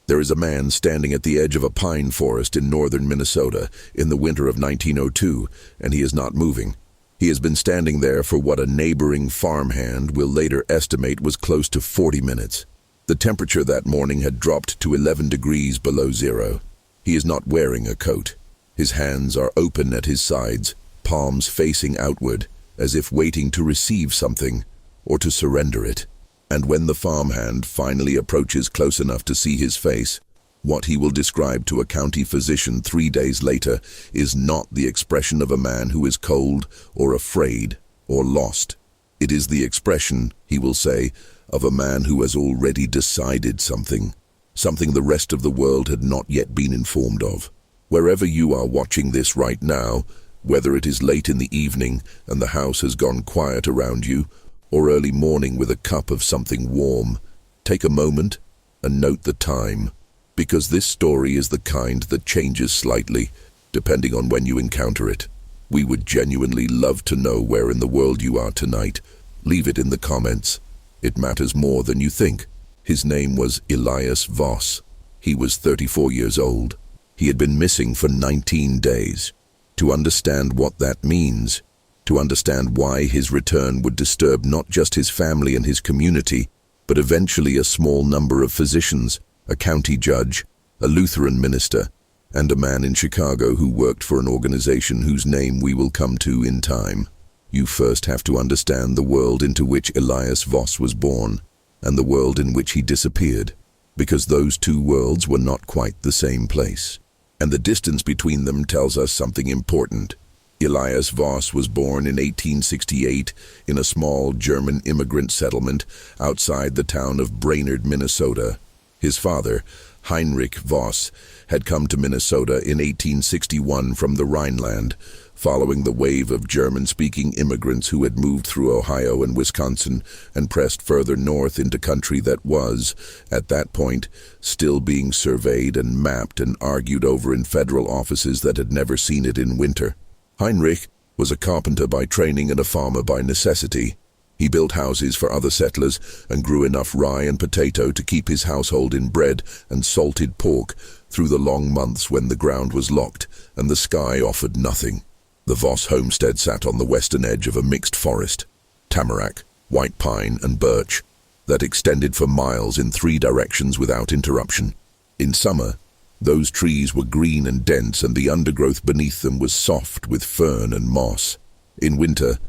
There is a man standing at the edge of a pine forest in northern Minnesota in the winter of 1902, and he is not moving. He has been standing there for what a neighboring farmhand will later estimate was close to 40 minutes. The temperature that morning had dropped to 11 degrees below zero. He is not wearing a coat. His hands are open at his sides, palms facing outward, as if waiting to receive something or to surrender it. And when the farmhand finally approaches close enough to see his face, what he will describe to a county physician 3 days later is not the expression of a man who is cold or afraid or lost. It is the expression, he will say, of a man who has already decided something the rest of the world had not yet been informed of. Wherever you are watching this right now, whether it is late in the evening and the house has gone quiet around you, or early morning with a cup of something warm, take a moment and note the time, because this story is the kind that changes slightly, depending on when you encounter it. We would genuinely love to know where in the world you are tonight. Leave it in the comments. It matters more than you think. His name was Elias Voss. He was 34 years old. He had been missing for 19 days. To understand what that means, to understand why his return would disturb not just his family and his community, but eventually a small number of physicians, a county judge, a Lutheran minister, and a man in Chicago who worked for an organization whose name we will come to in time. You first have to understand the world into which Elias Voss was born, and the world in which he disappeared, because those two worlds were not quite the same place. And the distance between them tells us something important. Elias Voss was born in 1868 in a small German immigrant settlement outside the town of Brainerd, Minnesota. His father, Heinrich Voss, had come to Minnesota in 1861 from the Rhineland, following the wave of German-speaking immigrants who had moved through Ohio and Wisconsin and pressed further north into country that was, at that point, still being surveyed and mapped and argued over in federal offices that had never seen it in winter. Heinrich was a carpenter by training and a farmer by necessity. He built houses for other settlers and grew enough rye and potato to keep his household in bread and salted pork through the long months when the ground was locked and the sky offered nothing. The Voss homestead sat on the western edge of a mixed forest, tamarack, white pine, and birch, that extended for miles in 3 directions without interruption. In summer, those trees were green and dense, and the undergrowth beneath them was soft with fern and moss. In winter,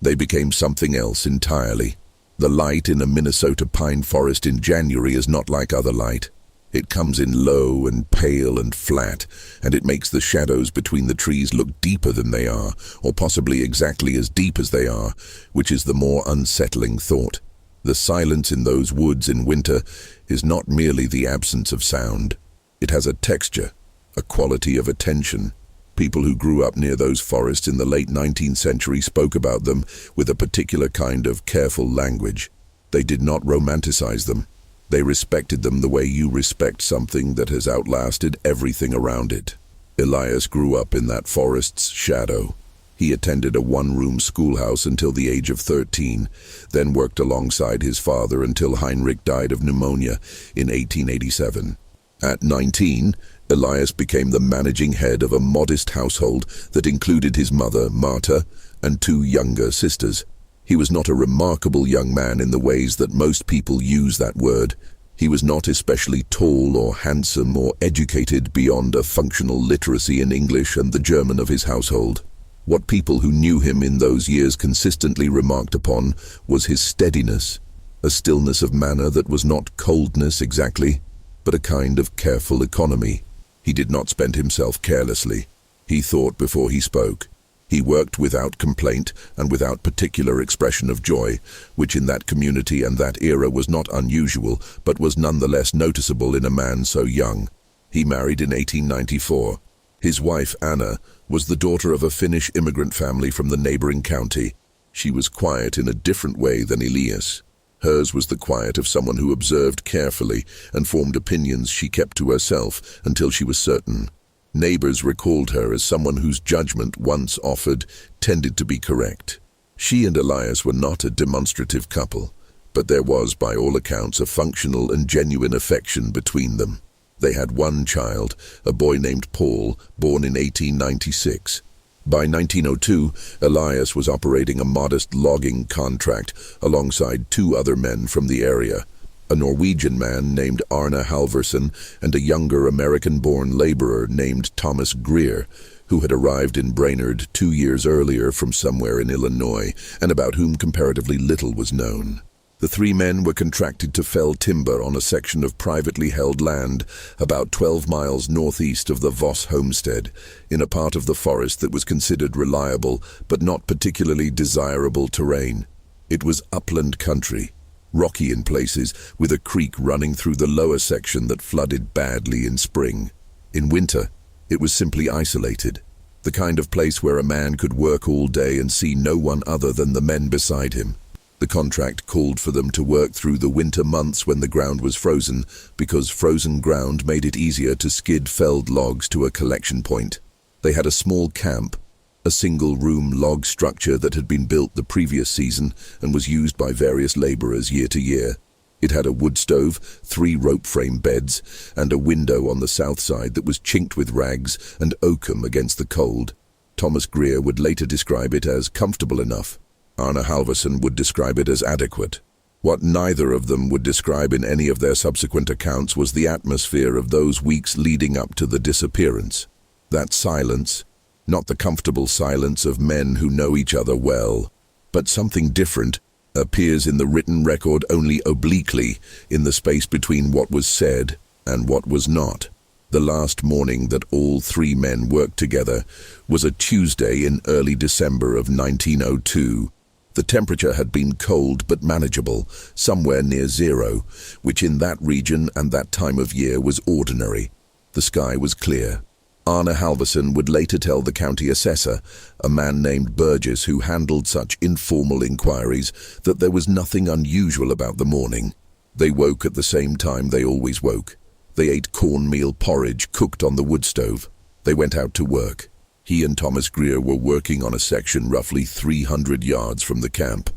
they became something else entirely. The light in a Minnesota pine forest in January is not like other light. It comes in low and pale and flat, and it makes the shadows between the trees look deeper than they are, or possibly exactly as deep as they are, which is the more unsettling thought. The silence in those woods in winter is not merely the absence of sound. It has a texture, a quality of attention. People who grew up near those forests in the late 19th century spoke about them with a particular kind of careful language. They did not romanticize them. They respected them the way you respect something that has outlasted everything around it. Elias grew up in that forest's shadow. He attended a one-room schoolhouse until the age of 13, then worked alongside his father until Heinrich died of pneumonia in 1887. At 19, Elias became the managing head of a modest household that included his mother, Marta, and 2 younger sisters. He was not a remarkable young man in the ways that most people use that word. He was not especially tall or handsome or educated beyond a functional literacy in English and the German of his household. What people who knew him in those years consistently remarked upon was his steadiness, a stillness of manner that was not coldness exactly, but a kind of careful economy. He did not spend himself carelessly. He thought before he spoke. He worked without complaint and without particular expression of joy, which in that community and that era was not unusual, but was nonetheless noticeable in a man so young. He married in 1894. His wife, Anna, was the daughter of a Finnish immigrant family from the neighboring county. She was quiet in a different way than Elias. Hers was the quiet of someone who observed carefully and formed opinions she kept to herself until she was certain. Neighbors recalled her as someone whose judgment, once offered, tended to be correct. She and Elias were not a demonstrative couple, but there was, by all accounts, a functional and genuine affection between them. They had one child, a boy named Paul, born in 1896. By 1902, Elias was operating a modest logging contract alongside two other men from the area, a Norwegian man named Arne Halvorsen and a younger American-born laborer named Thomas Greer, who had arrived in Brainerd 2 years earlier from somewhere in Illinois, and about whom comparatively little was known. The three men were contracted to fell timber on a section of privately held land about 12 miles northeast of the Voss homestead, in a part of the forest that was considered reliable but not particularly desirable terrain. It was upland country, rocky in places, with a creek running through the lower section that flooded badly in spring. In winter, it was simply isolated, the kind of place where a man could work all day and see no one other than the men beside him. The contract called for them to work through the winter months when the ground was frozen, because frozen ground made it easier to skid felled logs to a collection point. They had a small camp, a single-room log structure that had been built the previous season and was used by various laborers year to year. It had a wood stove, 3 rope-frame beds, and a window on the south side that was chinked with rags and oakum against the cold. Thomas Greer would later describe it as comfortable enough. Arne Halvorsen would describe it as adequate. What neither of them would describe in any of their subsequent accounts was the atmosphere of those weeks leading up to the disappearance. That silence, not the comfortable silence of men who know each other well, but something different, appears in the written record only obliquely in the space between what was said and what was not. The last morning that all three men worked together was a Tuesday in early December of 1902. The temperature had been cold but manageable, somewhere near zero, which in that region and that time of year was ordinary. The sky was clear. Arne Halvorsen would later tell the county assessor, a man named Burgess who handled such informal inquiries, that there was nothing unusual about the morning. They woke at the same time they always woke. They ate cornmeal porridge cooked on the wood stove. They went out to work. He and Thomas Greer were working on a section roughly 300 yards from the camp.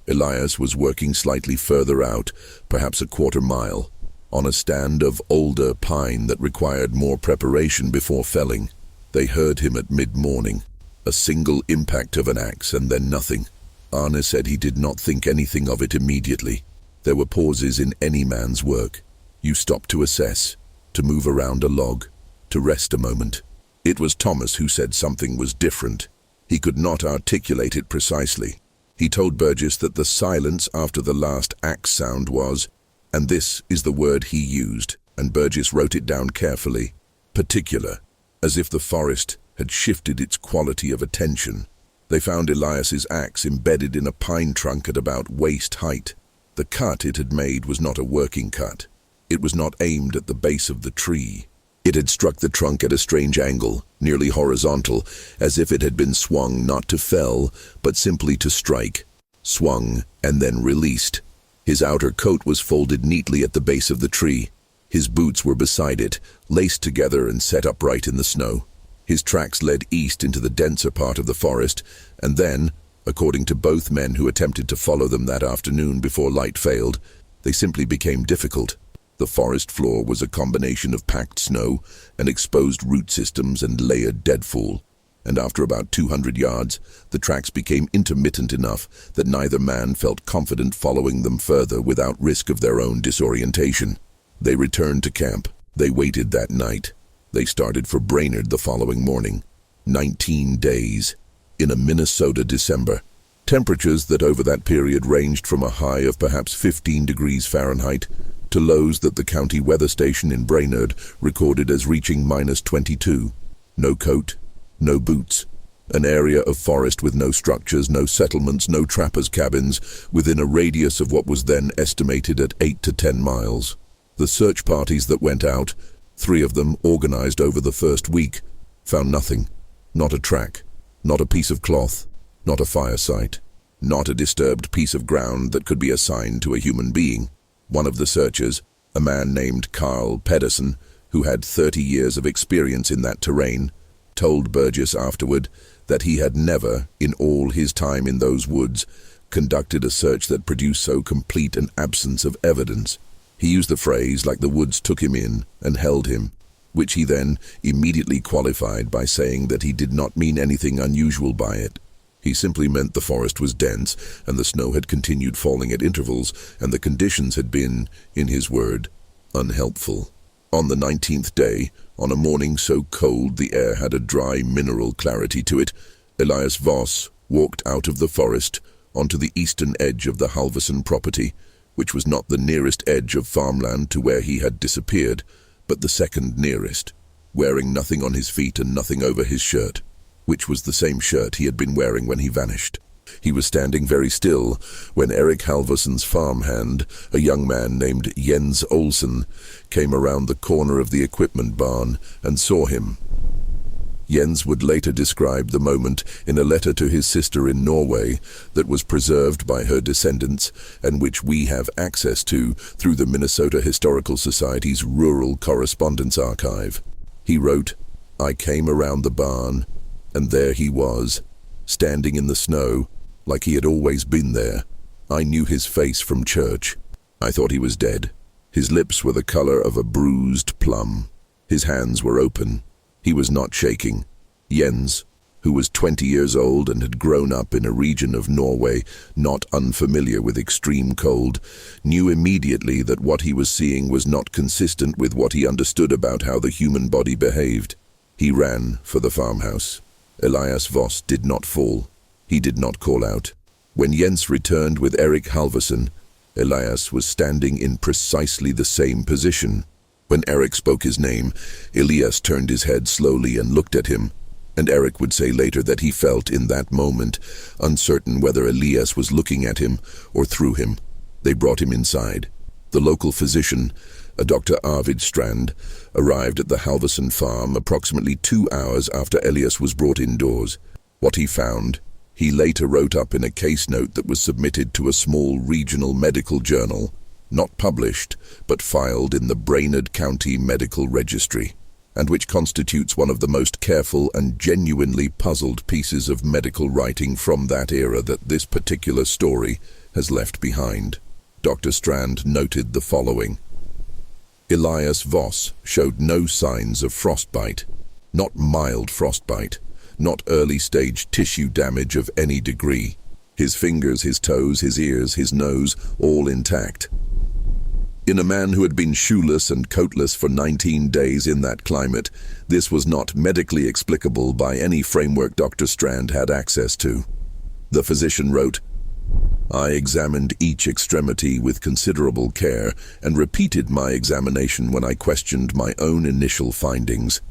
Elias was working slightly further out, perhaps a quarter mile, on a stand of older pine that required more preparation before felling. They heard him at mid-morning, a single impact of an axe and then nothing. Arne said he did not think anything of it immediately. There were pauses in any man's work. You stopped to assess, to move around a log, to rest a moment. It was Thomas who said something was different. He could not articulate it precisely. He told Burgess that the silence after the last axe sound was, and this is the word he used, and Burgess wrote it down carefully, particular, as if the forest had shifted its quality of attention. They found Elias's axe embedded in a pine trunk at about waist height. The cut it had made was not a working cut. It was not aimed at the base of the tree. It had struck the trunk at a strange angle, nearly horizontal, as if it had been swung not to fell, but simply to strike. Swung and then released. His outer coat was folded neatly at the base of the tree. His boots were beside it, laced together and set upright in the snow. His tracks led east into the denser part of the forest, and then, according to both men who attempted to follow them that afternoon before light failed, they simply became difficult. The forest floor was a combination of packed snow and exposed root systems and layered deadfall, and after about 200 yards, the tracks became intermittent enough that neither man felt confident following them further without risk of their own disorientation. They returned to camp. They waited that night. They started for Brainerd the following morning. 19 days, in a Minnesota December. Temperatures that over that period ranged from a high of perhaps 15 degrees Fahrenheit to lows that the county weather station in Brainerd recorded as reaching -22. No coat, no boots. An area of forest with no structures, no settlements, no trappers' cabins, within a radius of what was then estimated at 8 to 10 miles. The search parties that went out, 3 of them organized over the first week, found nothing. Not a track, not a piece of cloth, not a fire site, not a disturbed piece of ground that could be assigned to a human being. One of the searchers, a man named Carl Pedersen, who had 30 years of experience in that terrain, told Burgess afterward that he had never, in all his time in those woods, conducted a search that produced so complete an absence of evidence. He used the phrase like the woods took him in and held him, which he then immediately qualified by saying that he did not mean anything unusual by it. He simply meant the forest was dense and the snow had continued falling at intervals and the conditions had been, in his word, unhelpful. On the 19th day, on a morning so cold the air had a dry mineral clarity to it, Elias Voss walked out of the forest onto the eastern edge of the Halverson property, which was not the nearest edge of farmland to where he had disappeared, but the second nearest, wearing nothing on his feet and nothing over his shirt, which was the same shirt he had been wearing when he vanished. He was standing very still when Erik Halverson's farmhand, a young man named Jens Olsen, came around the corner of the equipment barn and saw him. Jens would later describe the moment in a letter to his sister in Norway that was preserved by her descendants and which we have access to through the Minnesota Historical Society's Rural Correspondence Archive. He wrote, "I came around the barn, and there he was, standing in the snow, like he had always been there. I knew his face from church. I thought he was dead. His lips were the color of a bruised plum. His hands were open. He was not shaking." Jens, who was 20 years old and had grown up in a region of Norway not unfamiliar with extreme cold, knew immediately that what he was seeing was not consistent with what he understood about how the human body behaved. He ran for the farmhouse. Elias Voss did not fall. He did not call out. When Jens returned with Erik Halverson, Elias was standing in precisely the same position. When Erik spoke his name, Elias turned his head slowly and looked at him, and Erik would say later that he felt in that moment uncertain whether Elias was looking at him or through him. They brought him inside. The local physician, a Dr. Arvid Strand, arrived at the Halverson farm approximately 2 hours after Elias was brought indoors. What he found, he later wrote up in a case note that was submitted to a small regional medical journal, not published, but filed in the Brainerd County Medical Registry, and which constitutes one of the most careful and genuinely puzzled pieces of medical writing from that era that this particular story has left behind. Dr. Strand noted the following. Elias Voss showed no signs of frostbite, not mild frostbite, not early-stage tissue damage of any degree. His fingers, his toes, his ears, his nose, all intact. In a man who had been shoeless and coatless for 19 days in that climate, this was not medically explicable by any framework Dr. Strand had access to. The physician wrote, "I examined each extremity with considerable care and repeated my examination when I questioned my own initial findings.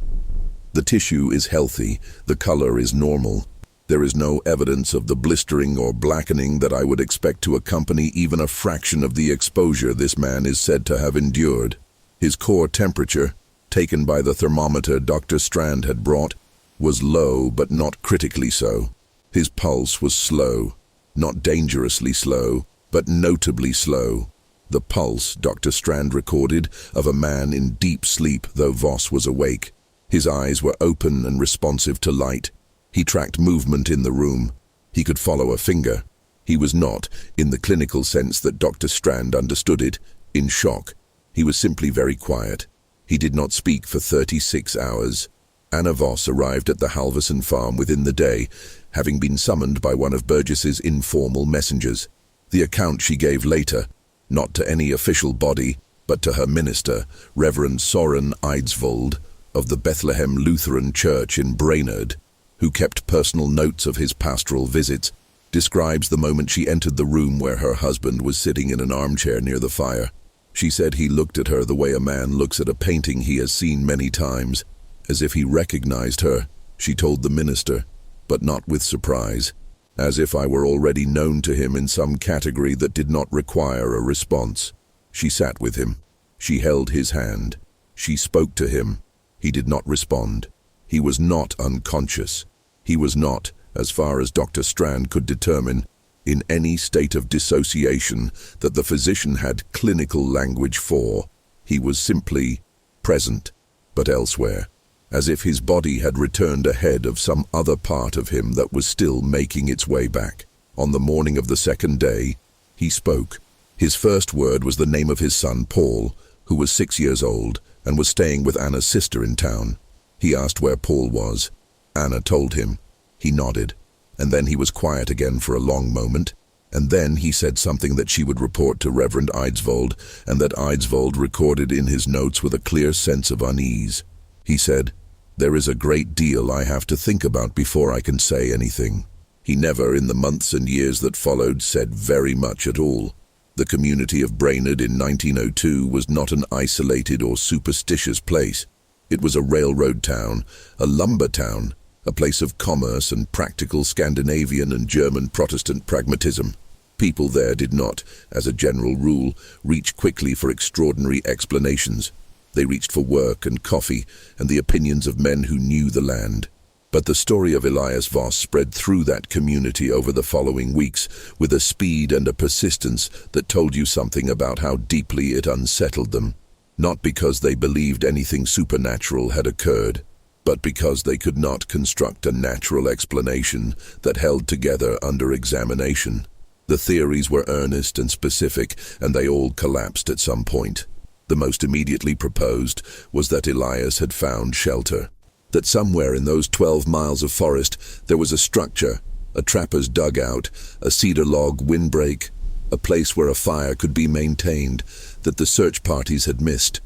The tissue is healthy, the color is normal. There is no evidence of the blistering or blackening that I would expect to accompany even a fraction of the exposure this man is said to have endured. His core temperature, taken by the thermometer Dr. Strand had brought, was low but not critically so. His pulse was slow, not dangerously slow, but notably slow. The pulse, Dr. Strand recorded, of a man in deep sleep, though Voss was awake. His eyes were open and responsive to light. He tracked movement in the room. He could follow a finger. He was not, in the clinical sense that Dr. Strand understood it, in shock. He was simply very quiet. He did not speak for 36 hours. Anna Voss arrived at the Halverson farm within the day, having been summoned by one of Burgess's informal messengers. The account she gave later, not to any official body, but to her minister, Reverend Soren Eidsvold, of the Bethlehem Lutheran Church in Brainerd, who kept personal notes of his pastoral visits, describes the moment she entered the room where her husband was sitting in an armchair near the fire. She said he looked at her the way a man looks at a painting he has seen many times, as if he recognized her, she told the minister, but not with surprise, as if I were already known to him in some category that did not require a response. She sat with him. She held his hand. She spoke to him. He did not respond. He was not unconscious. He was not, as far as Dr. Strand could determine, in any state of dissociation that the physician had clinical language for. He was simply present, but elsewhere, as if his body had returned ahead of some other part of him that was still making its way back. On the morning of the second day, he spoke. His first word was the name of his son, Paul, who was 6 years old and was staying with Anna's sister in town. He asked where Paul was. Anna told him. He nodded, and then he was quiet again for a long moment, and then he said something that she would report to Reverend Eidsvold, and that Eidsvold recorded in his notes with a clear sense of unease. He said, "There is a great deal I have to think about before I can say anything." He never, in the months and years that followed, said very much at all. The community of Brainerd in 1902 was not an isolated or superstitious place. It was a railroad town, a lumber town, a place of commerce and practical Scandinavian and German Protestant pragmatism. People there did not, as a general rule, reach quickly for extraordinary explanations. They reached for work and coffee and the opinions of men who knew the land. But the story of Elias Voss spread through that community over the following weeks with a speed and a persistence that told you something about how deeply it unsettled them. Not because they believed anything supernatural had occurred, but because they could not construct a natural explanation that held together under examination. The theories were earnest and specific, and they all collapsed at some point. The most immediately proposed was that Elias had found shelter. That somewhere in those 12 miles of forest there was a structure, a trapper's dugout, a cedar log windbreak, a place where a fire could be maintained, that the search parties had missed.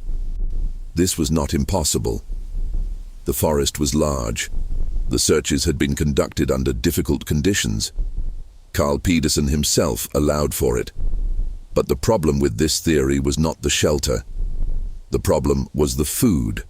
This was not impossible. The forest was large. The searches had been conducted under difficult conditions. Carl Pedersen himself allowed for it. But the problem with this theory was not the shelter. The problem was the food.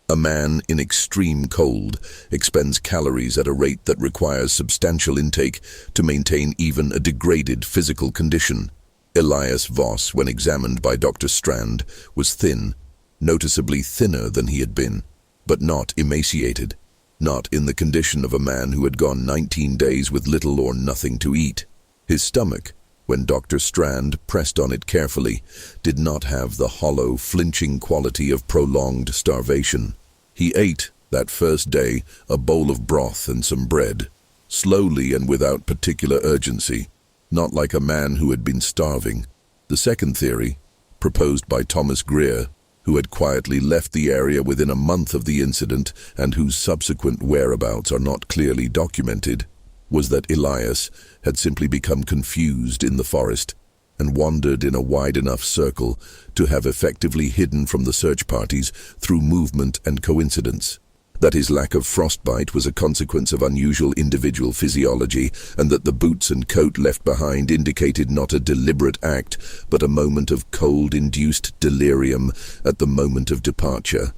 A man in extreme cold expends calories at a rate that requires substantial intake to maintain even a degraded physical condition. Elias Voss, when examined by Dr. Strand, was thin, noticeably thinner than he had been, but not emaciated, not in the condition of a man who had gone 19 days with little or nothing to eat. His stomach, when Dr. Strand pressed on it carefully, did not have the hollow, flinching quality of prolonged starvation. He ate, that first day, a bowl of broth and some bread, slowly and without particular urgency, not like a man who had been starving. The second theory, proposed by Thomas Greer, who had quietly left the area within a month of the incident and whose subsequent whereabouts are not clearly documented, was that Elias had simply become confused in the forest and wandered in a wide enough circle to have effectively hidden from the search parties through movement and coincidence. That his lack of frostbite was a consequence of unusual individual physiology, and that the boots and coat left behind indicated not a deliberate act, but a moment of cold-induced delirium at the moment of departure.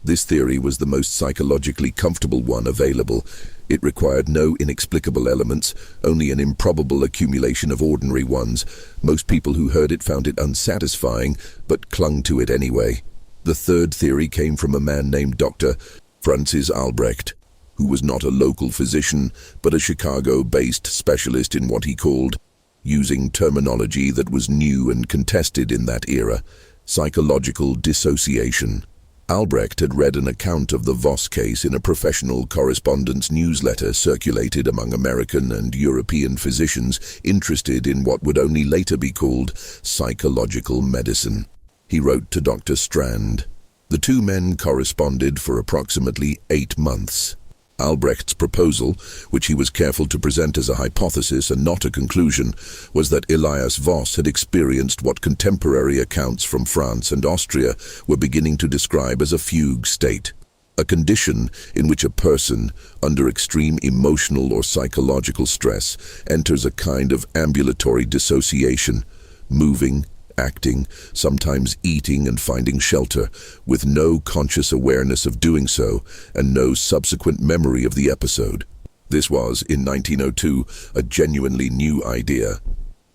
This theory was the most psychologically comfortable one available. It required no inexplicable elements, only an improbable accumulation of ordinary ones. Most people who heard it found it unsatisfying, but clung to it anyway. The third theory came from a man named Dr. Francis Albrecht, who was not a local physician, but a Chicago-based specialist in what he called, using terminology that was new and contested in that era, psychological dissociation. Albrecht had read an account of the Voss case in a professional correspondence newsletter circulated among American and European physicians interested in what would only later be called psychological medicine. He wrote to Dr. Strand. The two men corresponded for approximately 8 months. Albrecht's proposal, which he was careful to present as a hypothesis and not a conclusion, was that Elias Voss had experienced what contemporary accounts from France and Austria were beginning to describe as a fugue state, a condition in which a person, under extreme emotional or psychological stress, enters a kind of ambulatory dissociation, moving, acting, sometimes eating and finding shelter, with no conscious awareness of doing so and no subsequent memory of the episode. This was, in 1902, a genuinely new idea.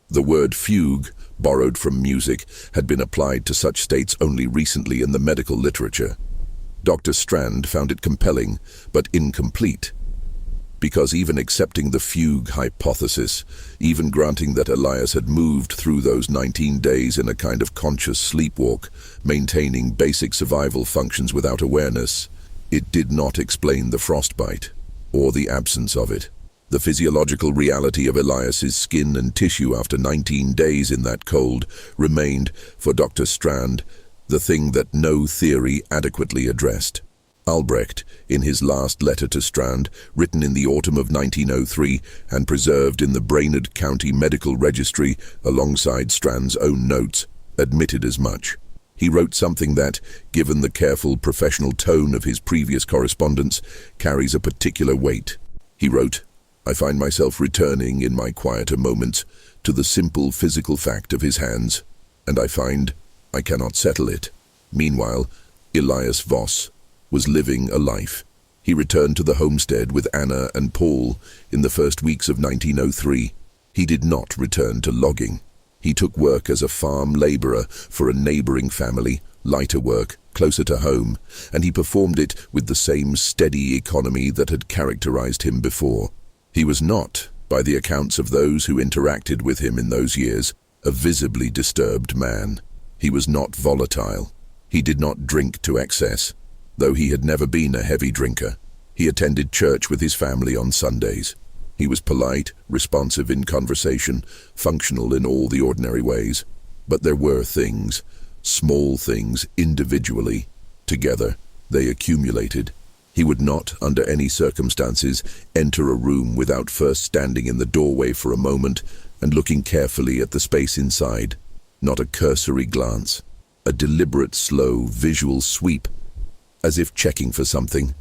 The word fugue, borrowed from music, had been applied to such states only recently in the medical literature. Dr. Strand found it compelling, but incomplete. Because even accepting the fugue hypothesis, even granting that Elias had moved through those 19 days in a kind of conscious sleepwalk, maintaining basic survival functions without awareness, it did not explain the frostbite, or the absence of it. The physiological reality of Elias's skin and tissue after 19 days in that cold remained, for Dr. Strand, the thing that no theory adequately addressed. Albrecht, in his last letter to Strand, written in the autumn of 1903 and preserved in the Brainerd County Medical Registry alongside Strand's own notes, admitted as much. He wrote something that, given the careful professional tone of his previous correspondence, carries a particular weight. He wrote, "I find myself returning in my quieter moments to the simple physical fact of his hands, and I find I cannot settle it." Meanwhile, Elias Voss was living a life. He returned to the homestead with Anna and Paul in the first weeks of 1903. He did not return to logging. He took work as a farm laborer for a neighboring family, lighter work, closer to home, and he performed it with the same steady economy that had characterized him before. He was not, by the accounts of those who interacted with him in those years, a visibly disturbed man. He was not volatile. He did not drink to excess, though he had never been a heavy drinker. He attended church with his family on Sundays. He was polite, responsive in conversation, functional in all the ordinary ways. But there were things, small things individually. Together, they accumulated. He would not, under any circumstances, enter a room without first standing in the doorway for a moment and looking carefully at the space inside. Not a cursory glance, a deliberate, slow, visual sweep, as if checking for something.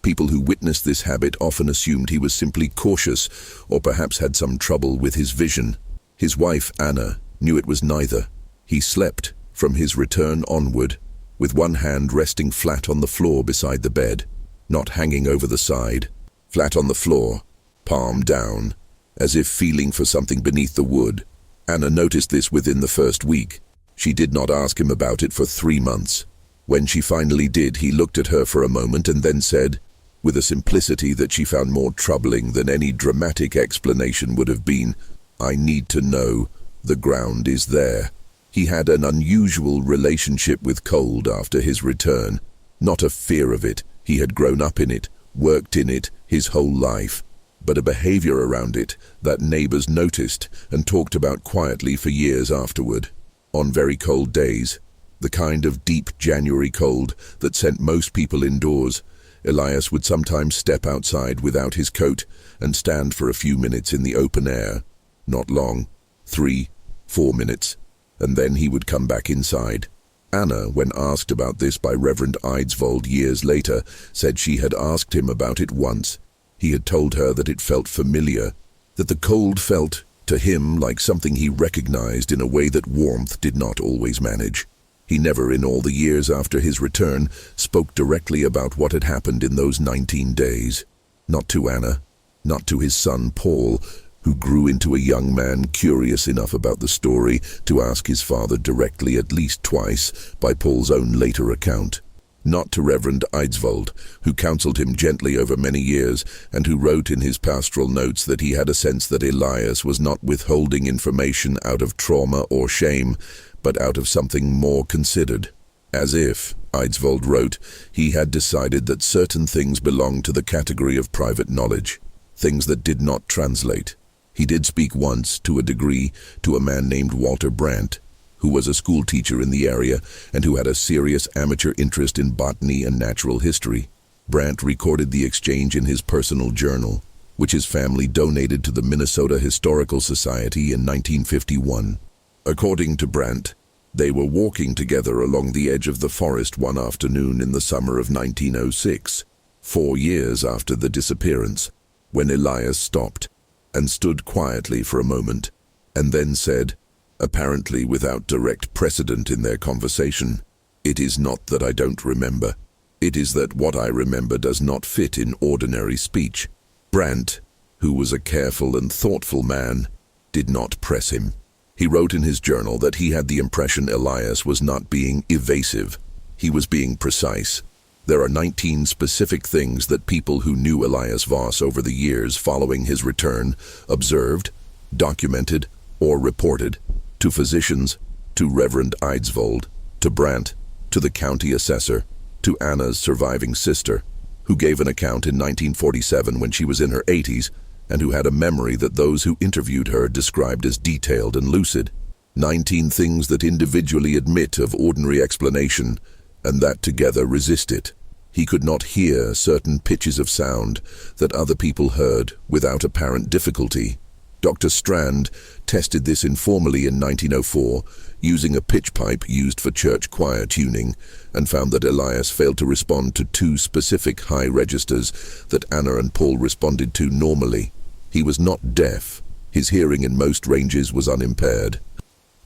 People who witnessed this habit often assumed he was simply cautious or perhaps had some trouble with his vision. His wife, Anna, knew it was neither. He slept, from his return onward, with one hand resting flat on the floor beside the bed, not hanging over the side, flat on the floor, palm down, as if feeling for something beneath the wood. Anna noticed this within the first week. She did not ask him about it for 3 months. When she finally did, he looked at her for a moment and then said, with a simplicity that she found more troubling than any dramatic explanation would have been, "I need to know. The ground is there." He had an unusual relationship with cold after his return. Not a fear of it. He had grown up in it, worked in it his whole life. But a behavior around it that neighbors noticed and talked about quietly for years afterward. On very cold days, the kind of deep January cold that sent most people indoors, Elias would sometimes step outside without his coat and stand for a few minutes in the open air. Not long, 3, 4 minutes, and then he would come back inside. Anna, when asked about this by Reverend Eidsvold years later, said she had asked him about it once. He had told her that it felt familiar, that the cold felt, to him, like something he recognized in a way that warmth did not always manage. He never, in all the years after his return, spoke directly about what had happened in those 19 days. Not to Anna, not to his son Paul, who grew into a young man curious enough about the story to ask his father directly at least twice, by Paul's own later account. Not to Reverend Eidsvold, who counseled him gently over many years, and who wrote in his pastoral notes that he had a sense that Elias was not withholding information out of trauma or shame, but out of something more considered. As if, Eidsvold wrote, he had decided that certain things belonged to the category of private knowledge, things that did not translate. He did speak once, to a degree, to a man named Walter Brandt, who was a school teacher in the area and who had a serious amateur interest in botany and natural history. Brandt recorded the exchange in his personal journal, which his family donated to the Minnesota Historical Society in 1951. According to Brandt, they were walking together along the edge of the forest one afternoon in the summer of 1906, 4 years after the disappearance, when Elias stopped and stood quietly for a moment, and then said, apparently without direct precedent in their conversation, "It is not that I don't remember. It is that what I remember does not fit in ordinary speech." Brandt, who was a careful and thoughtful man, did not press him. He wrote in his journal that he had the impression Elias was not being evasive. He was being precise. There are 19 specific things that people who knew Elias Voss over the years following his return observed, documented, or reported, to physicians, to Reverend Eidsvold, to Brandt, to the county assessor, to Anna's surviving sister, who gave an account in 1947 when she was in her 80s, and who had a memory that those who interviewed her described as detailed and lucid. 19 things that individually admit of ordinary explanation, and that together resist it. He could not hear certain pitches of sound that other people heard without apparent difficulty. Dr. Strand tested this informally in 1904 using a pitch pipe used for church choir tuning, and found that Elias failed to respond to 2 specific high registers that Anna and Paul responded to normally. He was not deaf. His hearing in most ranges was unimpaired.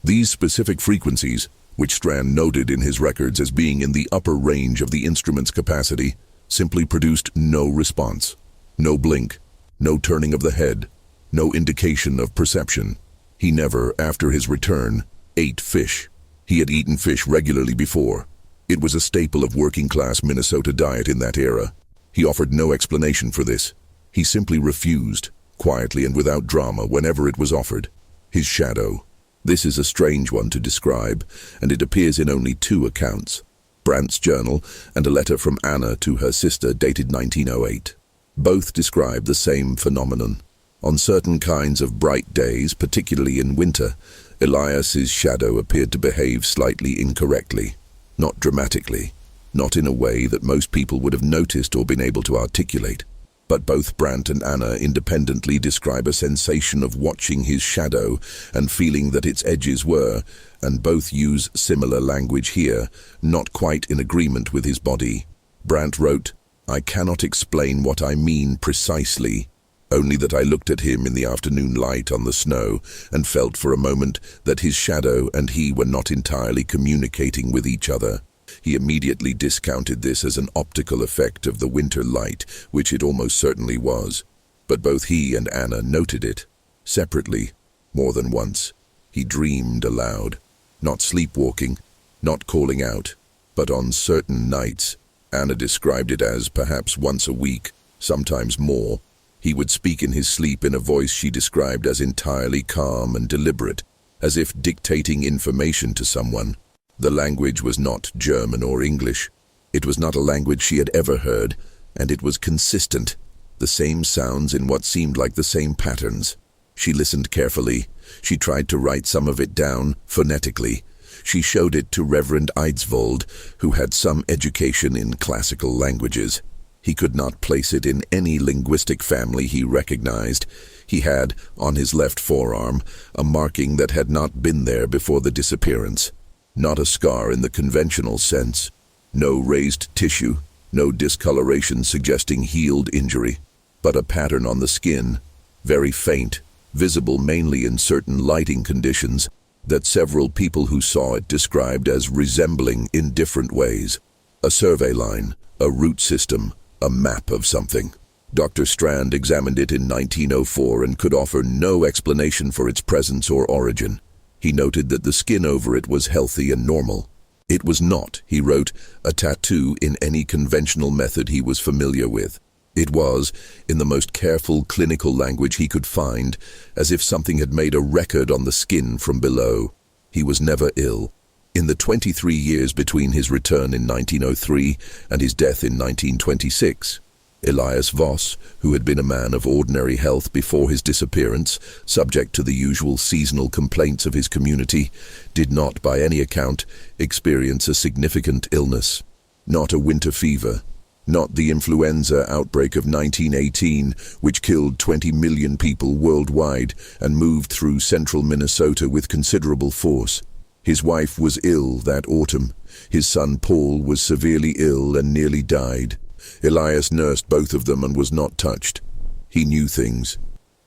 These specific frequencies, which Strand noted in his records as being in the upper range of the instrument's capacity, simply produced no response. No blink, no turning of the head, no indication of perception. He never, after his return, ate fish. He had eaten fish regularly before. It was a staple of working-class Minnesota diet in that era. He offered no explanation for this. He simply refused, quietly and without drama, whenever it was offered. His shadow. This is a strange one to describe, and it appears in only 2 accounts: Brandt's journal and a letter from Anna to her sister dated 1908. Both describe the same phenomenon. On certain kinds of bright days, particularly in winter, Elias's shadow appeared to behave slightly incorrectly, not dramatically, not in a way that most people would have noticed or been able to articulate. But both Brandt and Anna independently describe a sensation of watching his shadow and feeling that its edges were, and both use similar language here, not quite in agreement with his body. Brandt wrote, "I cannot explain what I mean precisely, only that I looked at him in the afternoon light on the snow and felt for a moment that his shadow and he were not entirely communicating with each other." He immediately discounted this as an optical effect of the winter light, which it almost certainly was. But both he and Anna noted it. Separately, more than once, he dreamed aloud. Not sleepwalking, not calling out, but on certain nights. Anna described it as perhaps once a week, sometimes more. He would speak in his sleep in a voice she described as entirely calm and deliberate, as if dictating information to someone. The language was not German or English. It was not a language she had ever heard, and it was consistent. The same sounds in what seemed like the same patterns. She listened carefully. She tried to write some of it down, phonetically. She showed it to Reverend Eidsvold, who had some education in classical languages. He could not place it in any linguistic family he recognized. He had, on his left forearm, a marking that had not been there before the disappearance. Not a scar in the conventional sense. No raised tissue, no discoloration suggesting healed injury, but a pattern on the skin, very faint, visible mainly in certain lighting conditions, that several people who saw it described as resembling in different ways. A survey line, a root system, a map of something. Dr. Strand examined it in 1904 and could offer no explanation for its presence or origin. He noted that the skin over it was healthy and normal. It was not, he wrote, a tattoo in any conventional method he was familiar with. It was, in the most careful clinical language he could find, as if something had made a record on the skin from below. He was never ill. In the 23 years between his return in 1903 and his death in 1926, Elias Voss, who had been a man of ordinary health before his disappearance, subject to the usual seasonal complaints of his community, did not, by any account, experience a significant illness. Not a winter fever. Not the influenza outbreak of 1918, which killed 20 million people worldwide and moved through central Minnesota with considerable force. His wife was ill that autumn. His son Paul was severely ill and nearly died. Elias nursed both of them and was not touched. He knew things.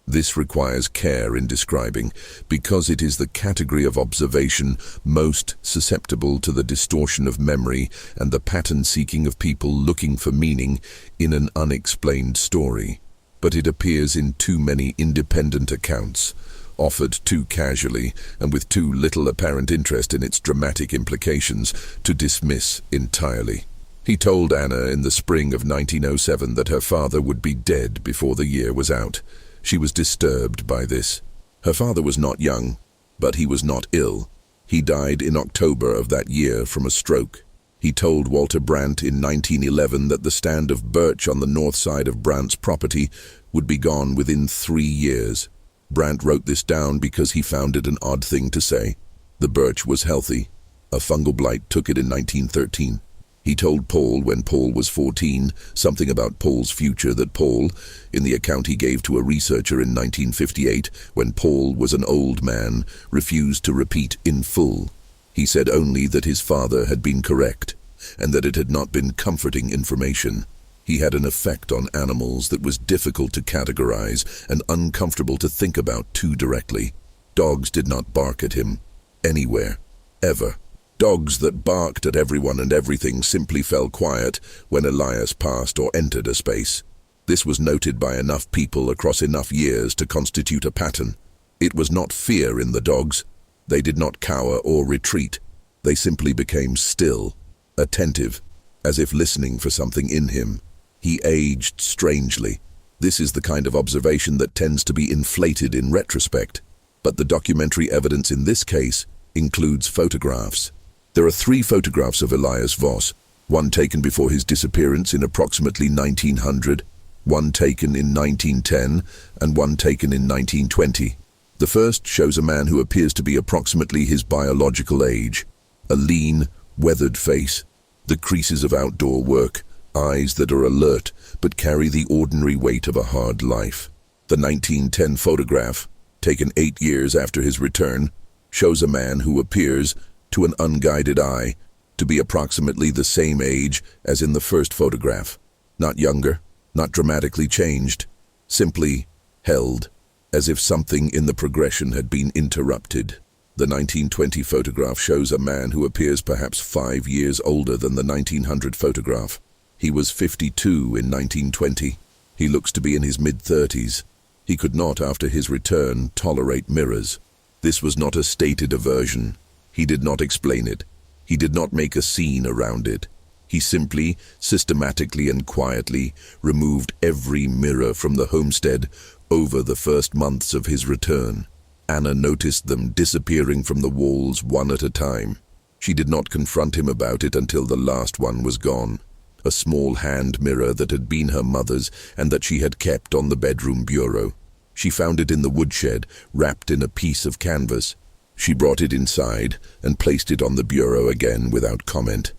This requires care in describing, because it is the category of observation most susceptible to the distortion of memory and the pattern-seeking of people looking for meaning in an unexplained story. But it appears in too many independent accounts, offered too casually and with too little apparent interest in its dramatic implications, to dismiss entirely. He told Anna in the spring of 1907 that her father would be dead before the year was out. She was disturbed by this. Her father was not young, but he was not ill. He died in October of that year from a stroke. He told Walter Brandt in 1911 that the stand of birch on the north side of Brandt's property would be gone within 3 years. Brandt wrote this down because he found it an odd thing to say. The birch was healthy. A fungal blight took it in 1913. He told Paul when Paul was 14 something about Paul's future that Paul, in the account he gave to a researcher in 1958, when Paul was an old man, refused to repeat in full. He said only that his father had been correct, and that it had not been comforting information. He had an effect on animals that was difficult to categorize and uncomfortable to think about too directly. Dogs did not bark at him, anywhere, ever. Dogs that barked at everyone and everything simply fell quiet when Elias passed or entered a space. This was noted by enough people across enough years to constitute a pattern. It was not fear in the dogs. They did not cower or retreat. They simply became still, attentive, as if listening for something in him. He aged strangely. This is the kind of observation that tends to be inflated in retrospect. But the documentary evidence in this case includes photographs. There are 3 photographs of Elias Voss, one taken before his disappearance in approximately 1900, one taken in 1910, and one taken in 1920. The first shows a man who appears to be approximately his biological age, a lean, weathered face, the creases of outdoor work, eyes that are alert but carry the ordinary weight of a hard life. The 1910 photograph, taken 8 years after his return, shows a man who appears, to an unguided eye, to be approximately the same age as in the first photograph. Not younger, not dramatically changed, simply held, as if something in the progression had been interrupted. The 1920 photograph shows a man who appears perhaps 5 years older than the 1900 photograph. He was 52 in 1920. He looks to be in his mid-30s. He could not, after his return, tolerate mirrors. This was not a stated aversion. He did not explain it. He did not make a scene around it. He simply, systematically and quietly removed every mirror from the homestead over the first months of his return. Anna noticed them disappearing from the walls one at a time. She did not confront him about it until the last one was gone. A small hand mirror that had been her mother's and that she had kept on the bedroom bureau. She found it in the woodshed, wrapped in a piece of canvas. She brought it inside and placed it on the bureau again without comment.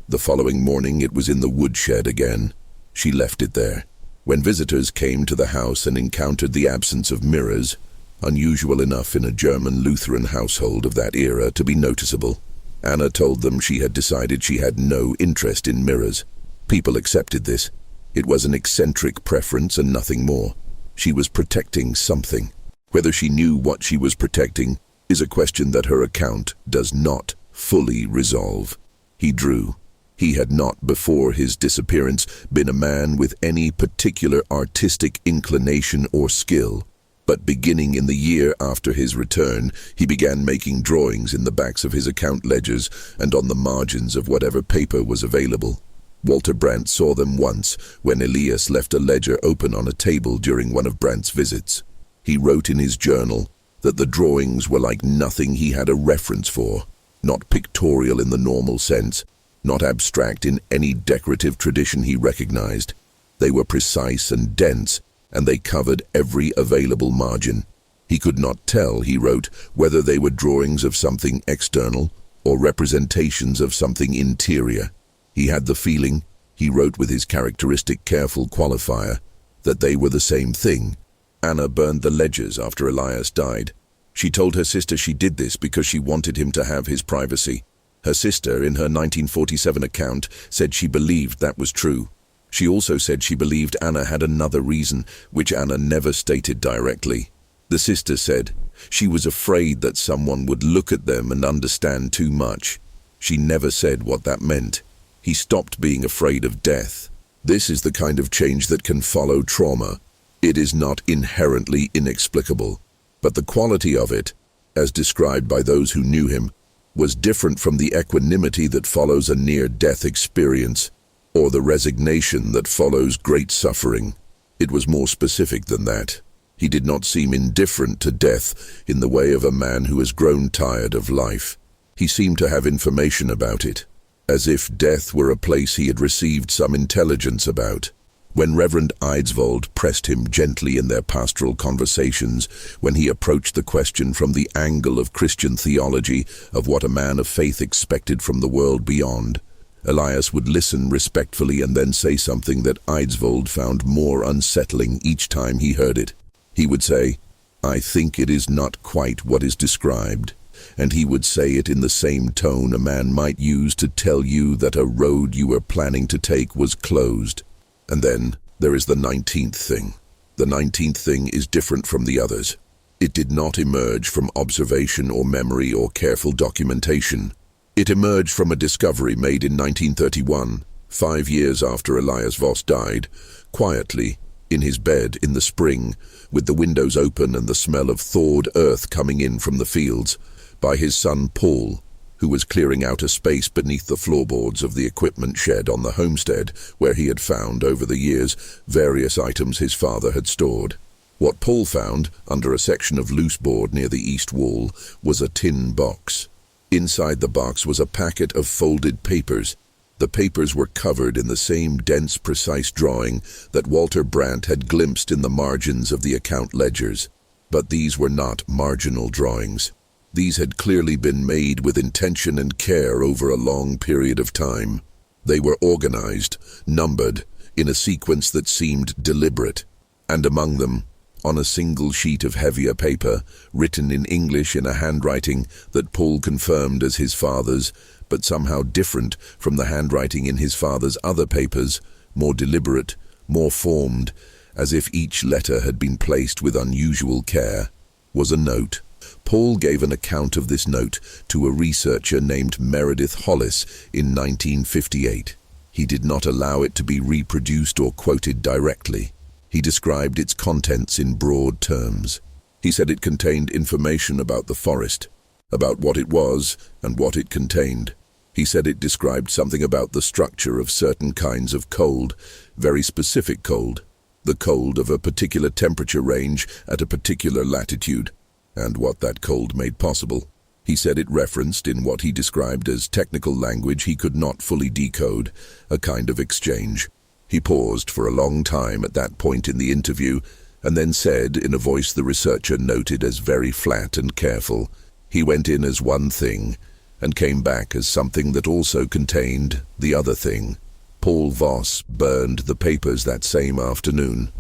The following morning it was in the woodshed again. She left it there. When visitors came to the house and encountered the absence of mirrors, unusual enough in a German Lutheran household of that era to be noticeable, Anna told them she had decided she had no interest in mirrors. People accepted this. It was an eccentric preference and nothing more. She was protecting something. Whether she knew what she was protecting is a question that her account does not fully resolve. He drew. He had not, before his disappearance, been a man with any particular artistic inclination or skill, but beginning in the year after his return, he began making drawings in the backs of his account ledgers and on the margins of whatever paper was available. Walter Brandt saw them once when Elias left a ledger open on a table during one of Brandt's visits. He wrote in his journal that the drawings were like nothing he had a reference for, not pictorial in the normal sense, not abstract in any decorative tradition he recognized. They were precise and dense, and they covered every available margin. He could not tell, he wrote, whether they were drawings of something external or representations of something interior. He had the feeling, he wrote with his characteristic careful qualifier, that they were the same thing. Anna burned the ledgers after Elias died. She told her sister she did this because she wanted him to have his privacy. Her sister, in her 1947 account, said she believed that was true. She also said she believed Anna had another reason, which Anna never stated directly. The sister said she was afraid that someone would look at them and understand too much. She never said what that meant. He stopped being afraid of death. This is the kind of change that can follow trauma. It is not inherently inexplicable, but the quality of it, as described by those who knew him, was different from the equanimity that follows a near-death experience, or the resignation that follows great suffering. It was more specific than that. He did not seem indifferent to death in the way of a man who has grown tired of life. He seemed to have information about it, as if death were a place he had received some intelligence about. When Reverend Eidsvold pressed him gently in their pastoral conversations, when he approached the question from the angle of Christian theology, of what a man of faith expected from the world beyond, Elias would listen respectfully and then say something that Eidsvold found more unsettling each time he heard it. He would say, "I think it is not quite what is described," and he would say it in the same tone a man might use to tell you that a road you were planning to take was closed. And then there is the 19th thing. The 19th thing is different from the others. It did not emerge from observation or memory or careful documentation. It emerged from a discovery made in 1931, 5 years after Elias Voss died, quietly, in his bed in the spring, with the windows open and the smell of thawed earth coming in from the fields, by his son Paul, who was clearing out a space beneath the floorboards of the equipment shed on the homestead, where he had found, over the years, various items his father had stored. What Paul found, under a section of loose board near the east wall, was a tin box. Inside the box was a packet of folded papers. The papers were covered in the same dense, precise drawing that Walter Brandt had glimpsed in the margins of the account ledgers. But these were not marginal drawings. These had clearly been made with intention and care over a long period of time. They were organized, numbered, in a sequence that seemed deliberate. And among them, on a single sheet of heavier paper, written in English in a handwriting that Paul confirmed as his father's, but somehow different from the handwriting in his father's other papers, more deliberate, more formed, as if each letter had been placed with unusual care, was a note. Paul gave an account of this note to a researcher named Meredith Hollis in 1958. He did not allow it to be reproduced or quoted directly. He described its contents in broad terms. He said it contained information about the forest, about what it was and what it contained. He said it described something about the structure of certain kinds of cold, very specific cold, the cold of a particular temperature range at a particular latitude, and what that cold made possible. He said it referenced, in what he described as technical language he could not fully decode, a kind of exchange. He paused for a long time at that point in the interview, and then said, in a voice the researcher noted as very flat and careful, he went in as one thing, and came back as something that also contained the other thing. Paul Voss burned the papers that same afternoon.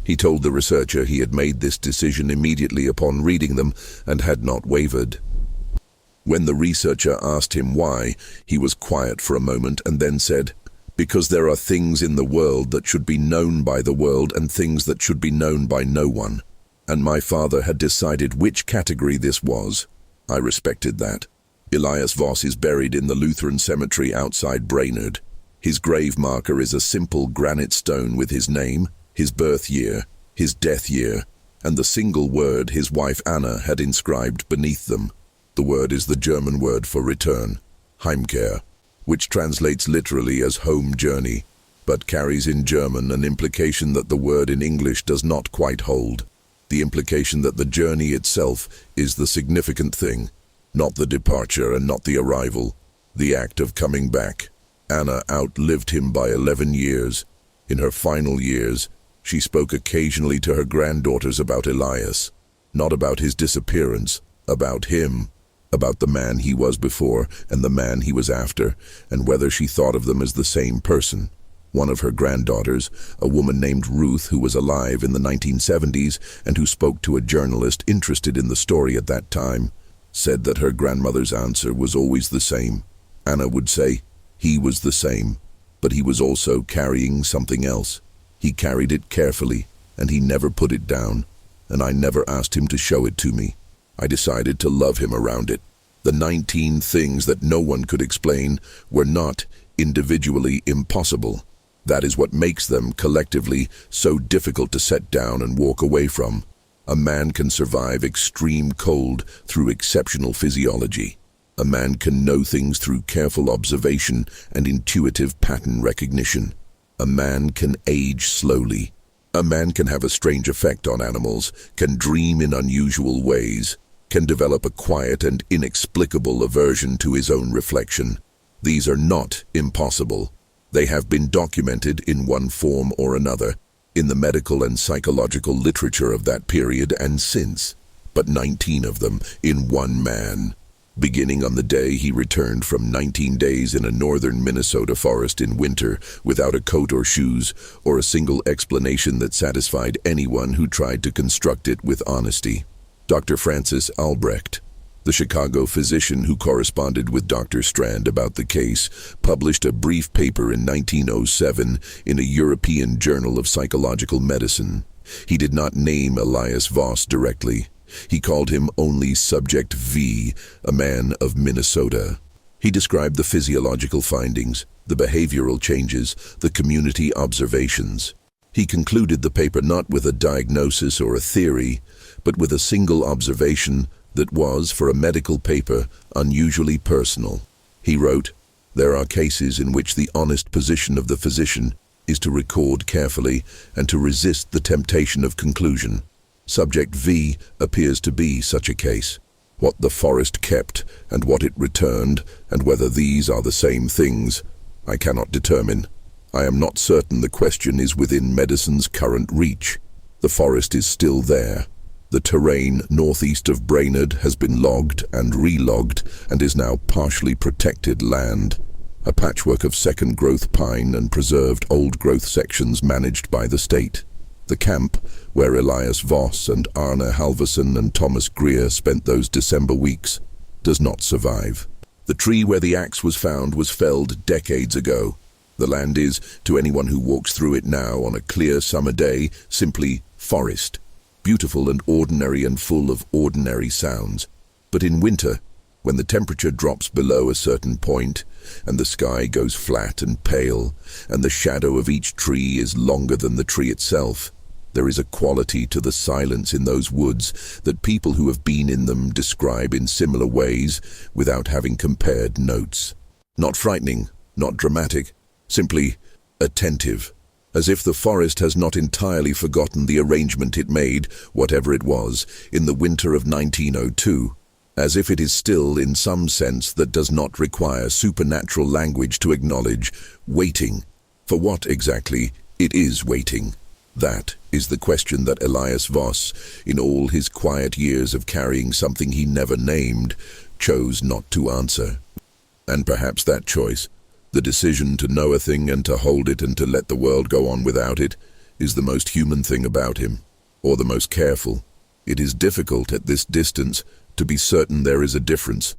He told the researcher he had made this decision immediately upon reading them and had not wavered. When the researcher asked him why, he was quiet for a moment and then said, "Because there are things in the world that should be known by the world and things that should be known by no one. And my father had decided which category this was. I respected that." Elias Voss is buried in the Lutheran cemetery outside Brainerd. His grave marker is a simple granite stone with his name, his birth year, his death year, and the single word his wife Anna had inscribed beneath them. The word is the German word for return, Heimkehr, which translates literally as home journey, but carries in German an implication that the word in English does not quite hold. The implication that the journey itself is the significant thing, not the departure and not the arrival, the act of coming back. Anna outlived him by 11 years. In her final years, she spoke occasionally to her granddaughters about Elias, not about his disappearance, about him, about the man he was before and the man he was after, and whether she thought of them as the same person. One of her granddaughters, a woman named Ruth who was alive in the 1970s and who spoke to a journalist interested in the story at that time, said that her grandmother's answer was always the same. Anna would say, "He was the same, but he was also carrying something else. He carried it carefully, and he never put it down, and I never asked him to show it to me. I decided to love him around it." The 19 things that no one could explain were not individually impossible. That is what makes them collectively so difficult to set down and walk away from. A man can survive extreme cold through exceptional physiology. A man can know things through careful observation and intuitive pattern recognition. A man can age slowly. A man can have a strange effect on animals, can dream in unusual ways, can develop a quiet and inexplicable aversion to his own reflection. These are not impossible. They have been documented in one form or another in the medical and psychological literature of that period and since, but 19 of them in one man. Beginning on the day he returned from 19 days in a northern Minnesota forest in winter without a coat or shoes or a single explanation that satisfied anyone who tried to construct it with honesty. Dr. Francis Albrecht, the Chicago physician who corresponded with Dr. Strand about the case, published a brief paper in 1907 in a European Journal of Psychological Medicine. He did not name Elias Voss directly. He called him only Subject V, a man of Minnesota. He described the physiological findings, the behavioral changes, the community observations. He concluded the paper not with a diagnosis or a theory, but with a single observation that was, for a medical paper, unusually personal. He wrote, "There are cases in which the honest position of the physician is to record carefully and to resist the temptation of conclusion. Subject V appears to be such a case. What the forest kept and what it returned, and whether these are the same things, I cannot determine. I am not certain the question is within medicine's current reach. The forest is still there. The terrain northeast of Brainerd has been logged and re-logged and is now partially protected land, a patchwork of second-growth pine and preserved old-growth sections managed by the state. The camp, where Elias Voss and Arne Halverson and Thomas Greer spent those December weeks, does not survive. The tree where the axe was found was felled decades ago. The land is, to anyone who walks through it now on a clear summer day, simply forest. Beautiful and ordinary and full of ordinary sounds. But in winter, when the temperature drops below a certain point, and the sky goes flat and pale, and the shadow of each tree is longer than the tree itself, there is a quality to the silence in those woods that people who have been in them describe in similar ways without having compared notes. Not frightening, not dramatic, simply attentive. As if the forest has not entirely forgotten the arrangement it made, whatever it was, in the winter of 1902. As if it is still, in some sense that does not require supernatural language to acknowledge, waiting. For what, exactly, it is waiting. That is the question that Elias Voss, in all his quiet years of carrying something he never named, chose not to answer. And perhaps that choice, the decision to know a thing and to hold it and to let the world go on without it, is the most human thing about him, or the most careful. It is difficult at this distance to be certain there is a difference.